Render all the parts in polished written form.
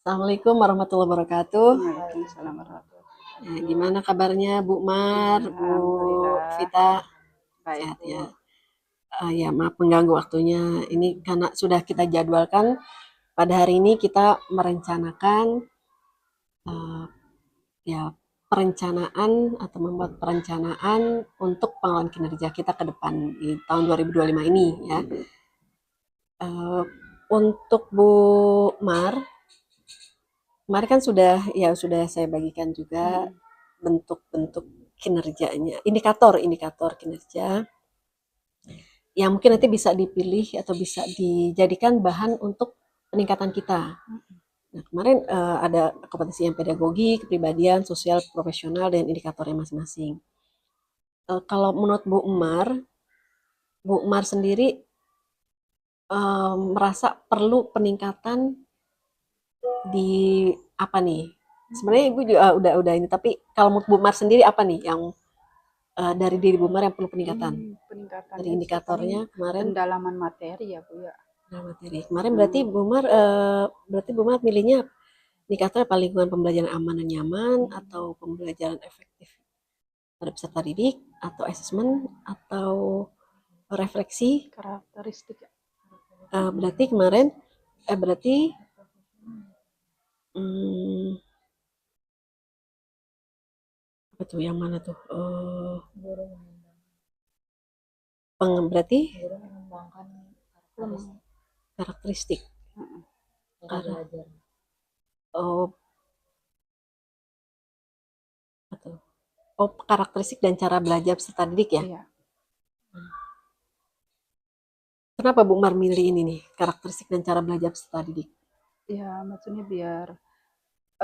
Assalamualaikum warahmatullahi wabarakatuh. Waalaikumsalam warahmatullahi wabarakatuh. Gimana kabarnya Bu Mar, Bu Alhamdulillah Vita? baik Sehat ya? Bu. Ya maaf mengganggu waktunya. Ini karena sudah kita jadwalkan pada hari ini kita merencanakan eh, ya perencanaan atau membuat perencanaan untuk pengelolaan kinerja kita ke depan di tahun 2025 ini ya. Eh, untuk Bu Mar, kemarin kan sudah saya bagikan juga bentuk-bentuk kinerjanya, indikator-indikator kinerja yang mungkin nanti bisa dipilih atau bisa dijadikan bahan untuk peningkatan kita. Nah, kemarin ada kompetensi yang pedagogi, kepribadian, sosial, profesional, dan indikatornya masing-masing. Kalau menurut Bu Umar sendiri merasa perlu peningkatan di apa nih? Sebenarnya Ibu juga udah ini, tapi kalau menurut Bu Umar sendiri apa nih yang dari diri Bu Umar yang perlu peningkatan? Dari Peningkatannya itu paling indikatornya kemarin pendalaman materi ya Bu ya. materi. Kemarin berarti Bu Umar milihnya indikator apa lingkungan pembelajaran aman dan nyaman atau pembelajaran efektif pada peserta didik atau asesmen atau refleksi. Karakteristik ya. Berarti kemarin berarti hmm, apa tuh yang mana tuh? Berarti karakteristik. Kar- oh, betul. Oh, karakteristik dan cara belajar peserta didik ya. Iya. Kenapa Bu Umar milih ini nih, karakteristik dan cara belajar peserta didik? Ya maksudnya biar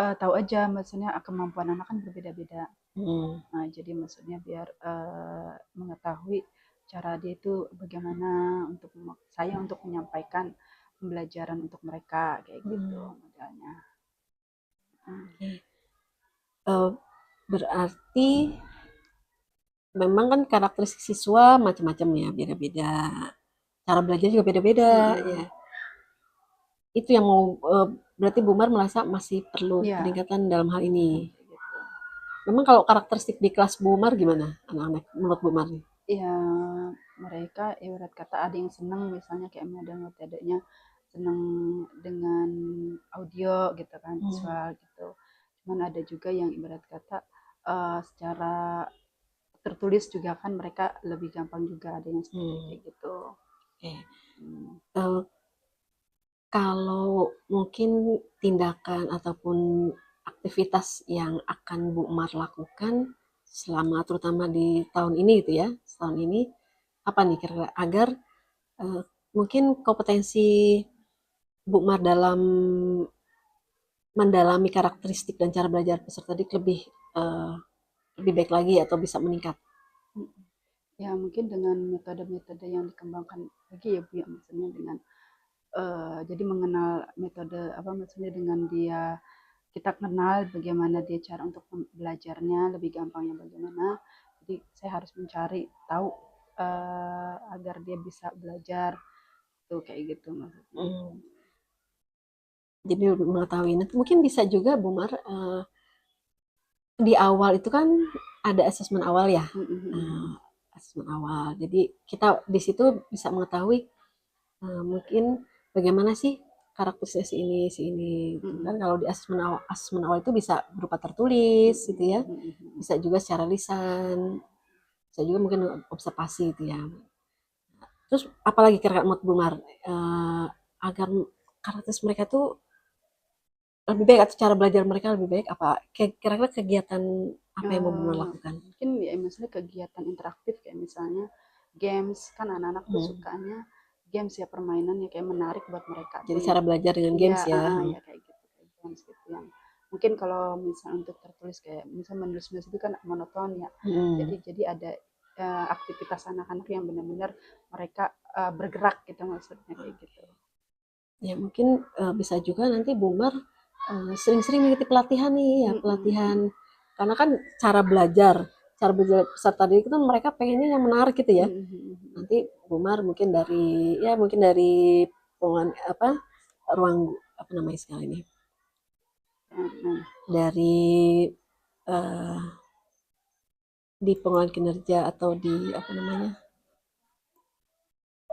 tahu aja maksudnya kemampuan anak kan berbeda-beda. Nah, jadi maksudnya biar mengetahui cara dia itu bagaimana untuk saya untuk menyampaikan pembelajaran untuk mereka kayak gitu modelnya. Berarti memang kan karakteristik siswa macam-macam ya, beda-beda. Cara belajar juga beda-beda ya. Itu yang mau berarti Bu Umar merasa masih perlu Iya. peningkatan dalam hal ini. Gitu. Memang kalau karakteristik di kelas Bu Umar gimana anak-anak menurut Bu Umar nih? Ya mereka ibarat kata ada yang senang misalnya kayak metodenya senang dengan audio gitu kan visual gitu. Cuman ada juga yang ibarat kata secara tertulis juga kan mereka lebih gampang juga ada yang seperti kayak gitu. Kalau mungkin tindakan ataupun aktivitas yang akan Bu Umar lakukan selama terutama di tahun ini gitu ya, tahun ini apa nih kira-kira agar mungkin kompetensi Bu Umar dalam mendalami karakteristik dan cara belajar peserta didik lebih baik lagi atau bisa meningkat. Ya mungkin dengan metode-metode yang dikembangkan lagi ya Bu ya maksudnya dengan jadi mengenal metode apa maksudnya dengan dia kita kenal bagaimana dia cara untuk belajarnya lebih gampangnya bagaimana. Jadi saya harus mencari tahu agar dia bisa belajar tuh kayak gitu maksudnya. Jadi mengetahui. Nanti mungkin bisa juga Bu Mar di awal itu kan ada asesmen awal ya. Asesmen awal. Jadi kita di situ bisa mengetahui mungkin bagaimana sih karakteristik si ini kan kalau di asesmen awal itu bisa berupa tertulis gitu ya, bisa juga secara lisan, bisa juga mungkin observasi gitu ya. Terus apalagi kira-kira menurut Bu Mar agar karakteristik mereka tuh lebih baik atau cara belajar mereka lebih baik apa kira-kira kegiatan apa yang mau Bu Mar lakukan? Mungkin ya misalnya kegiatan interaktif kayak misalnya games kan anak-anak tuh sukanya games ya permainan ya kayak menarik buat mereka. Jadi cara belajar dengan games ya. Ya kayak gitu kayak games gitu yang mungkin kalau misalnya untuk tertulis kayak misalnya menulis-menulis itu kan monoton ya. Jadi ada aktivitas anak-anak yang benar-benar mereka bergerak gitu maksudnya kayak gitu. Ya mungkin bisa juga nanti Bu Mar sering-sering mengikuti pelatihan nih ya, pelatihan karena kan cara belajar peserta didik itu mereka pengennya yang menarik gitu ya. Nanti Bu Mar mungkin dari ruang apa namanya sekali ini dari di pengelolaan kinerja atau di apa namanya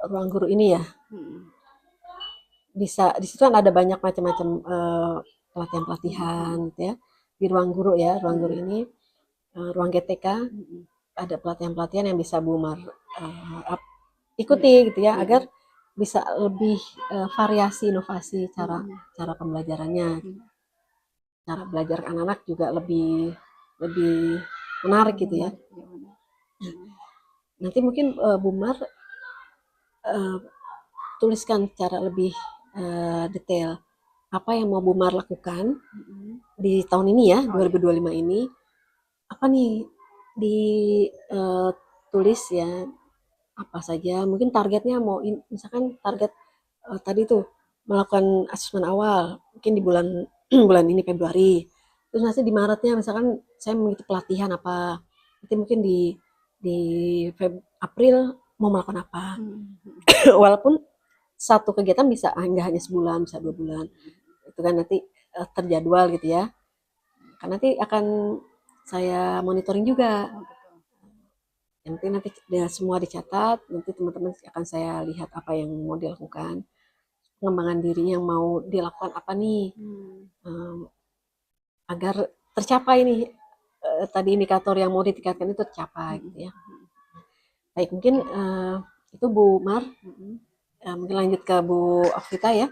ruang guru ini ya, bisa di situ kan ada banyak macam-macam pelatihan-pelatihan gitu ya di ruang guru ya, ruang guru ini ruang GTK ada pelatihan-pelatihan yang bisa Bu Umar ikuti gitu ya, agar bisa lebih variasi inovasi cara pembelajarannya, cara belajar anak-anak juga lebih menarik gitu ya. Nanti mungkin Bu Umar tuliskan secara lebih detail apa yang mau Bu Umar lakukan di tahun ini ya, 2025 ini. Apa nih ditulis ya, apa saja mungkin targetnya mau misalkan target tadi tuh melakukan asesmen awal mungkin di bulan bulan ini Februari, terus nanti di Maretnya misalkan saya mengikuti pelatihan apa, nanti mungkin di April mau melakukan apa. Walaupun satu kegiatan bisa nggak hanya sebulan, bisa 2 bulan, itu kan nanti terjadwal gitu ya, kan nanti akan saya monitoring juga. Yang penting nanti semua dicatat, nanti teman-teman akan saya lihat apa yang mau dilakukan, pengembangan diri yang mau dilakukan apa nih, agar tercapai nih tadi indikator yang mau ditingkatkan itu tercapai gitu ya. Baik, mungkin itu Bu Mar, mungkin lanjut ke Bu Okvita ya.